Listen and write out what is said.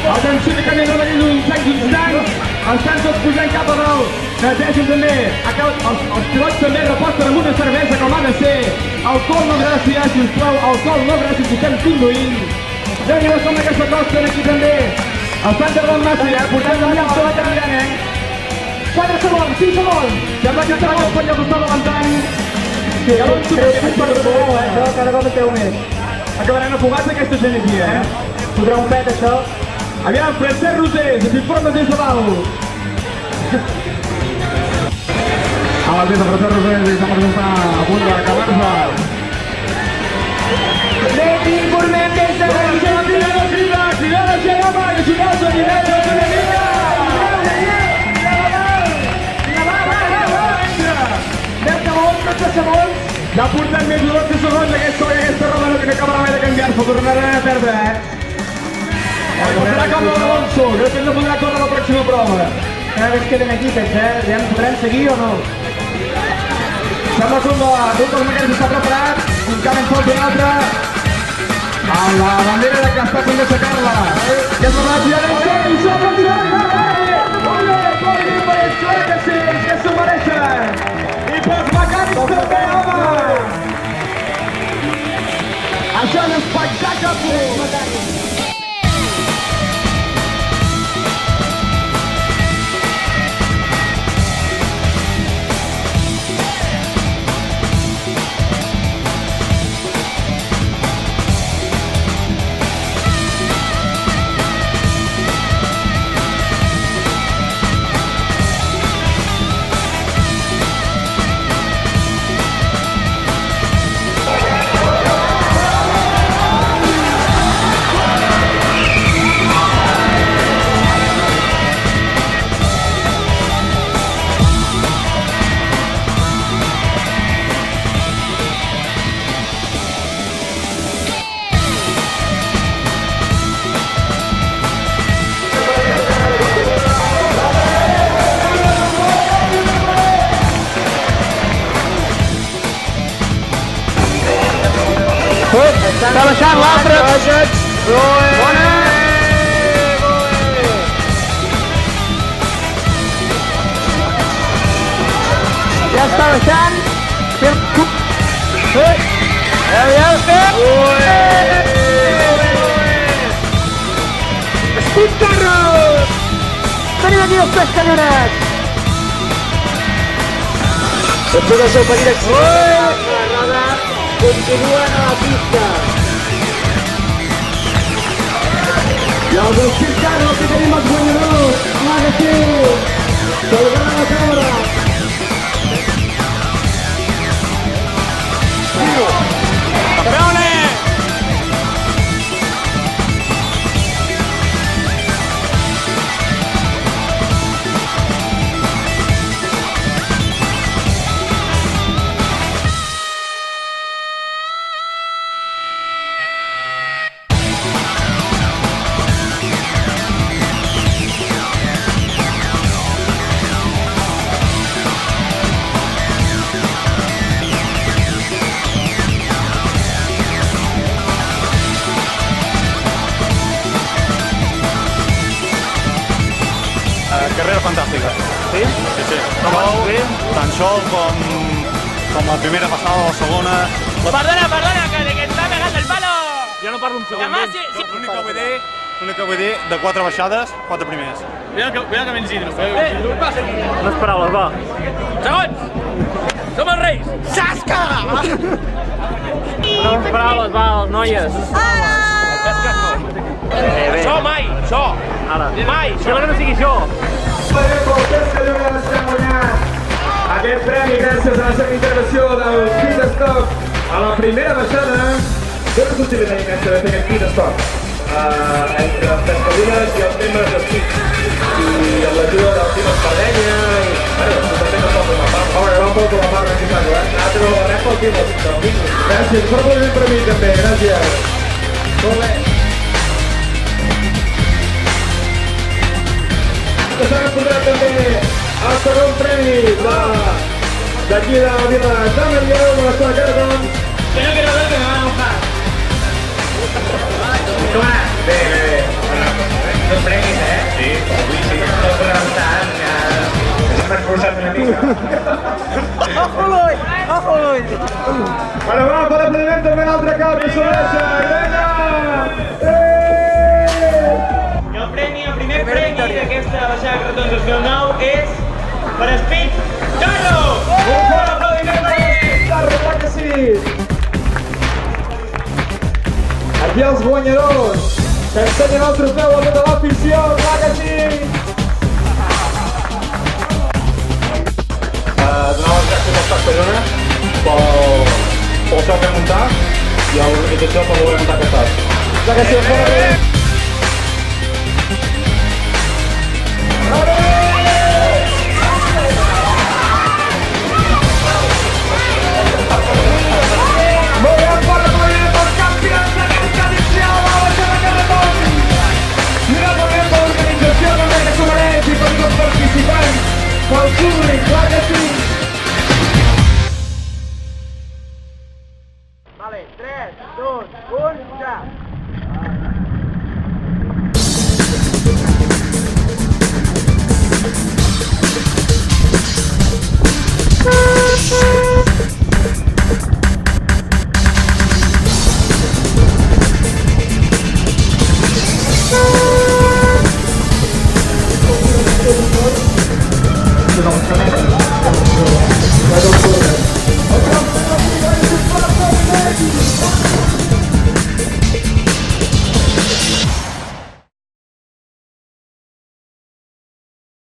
Atenció que canvia de venir d'un instant. Estan tots pujant cap a dalt. Netegen també. Els pilots també reposten amb una cervesa com ha de ser. Alcohol no gràcies, sisplau. Alcohol no gràcies, si estem conduint. Déu-n'hi-do com aquesta costa aquí també. Estan tardant massa ja, portant la llum tot caminant, 4 segons, 5 segons. Sembla que estarà molt allò que està davantant. Sí, ja l'hem superat per tot, això cada cop en teu més. Acabaran afogats aquesta gent aquí, Podrà un pet, això. Aviam, Francesc Rosés, ens informa des de dalt. Ara des de Francesc Rosés, i sembla que està a punt d'acabar-se. Leti, formem des de la Cridada, home, que xicats, ja portem més de 12 segons aquesta roda no acabarà mai de canviar-se, tornarà a perdre, Passarà com l'Alonso, crec que no podrà córrer la pròxima prova. Cada vegada queden equipes, ja ens podrem seguir o no? Sembla que un dels mecànics està preparat, un camp en falta un altre. A la bandera que està a punt d'aixecar-la. I és la tirada en sort, i sort, Ole, corri per ells, clar que sí, que s'ho mereixen. I pels mecànics també, home! Això és espectacle pur! Està baixant l'altre. Bona! Ja està baixant. Speed Carros! Tenim aquí els tres canyonets. Després del seu petit accident, la roda continuen a la pista. I els del Speed Carros que tenim els guanyadors. Clar que sí! Saludant a la càmera. ¡Campeones! Carrera fantàstica. Sí? Sí, sí. Tant sol com la primera passada, la segona... Perdona, que està pegant el palo! Ja no parlo un segon. L'únic que vull dir, de 4 baixades, 4 primers. Mira que m'he Isidro. Què passa aquí? Unes paraules, va. Segons! Som els reis! Sasca! Unes paraules, va, noies. Això mai, això! Ara. Mai, Sembla que no sigui això. Aquest premi gràcies a la seva intervenció del pit stop a la primera baixada. Què responsabilitat tenim de fer aquest pit stop? Entre les cabines i els membres del pit i amb l'ajuda del team Espardenya i... Bueno, també no pot com a part. Home, no pot com a part necessari, Però la rep pel team del pit. Gràcies, fora molt bé per mi també, gràcies. Molt bé. S'ha portat també el segon premi d'aquí de la Vila de Manlleu, de l'Escola Cargon. Que no quiero ver que me van a mojar. Bé. No Allora, bravo, fare l'applaudimento per l'altra coppia, El primer premi d'aquesta baixada de cartons 2009 és per Speed Carlo! Un fort aplaudiment per Speed Carlo, clar que sí! Aquí els guanyadors, que ensenyen el trofeu a tota l'afició, clar que sí! Donar les gràcies als Castellones pel show que hem muntat i a l'organització per voler muntar aquest art. Clar que sí, un fort aplaudiment! Participantes, pel públic, clar que sí!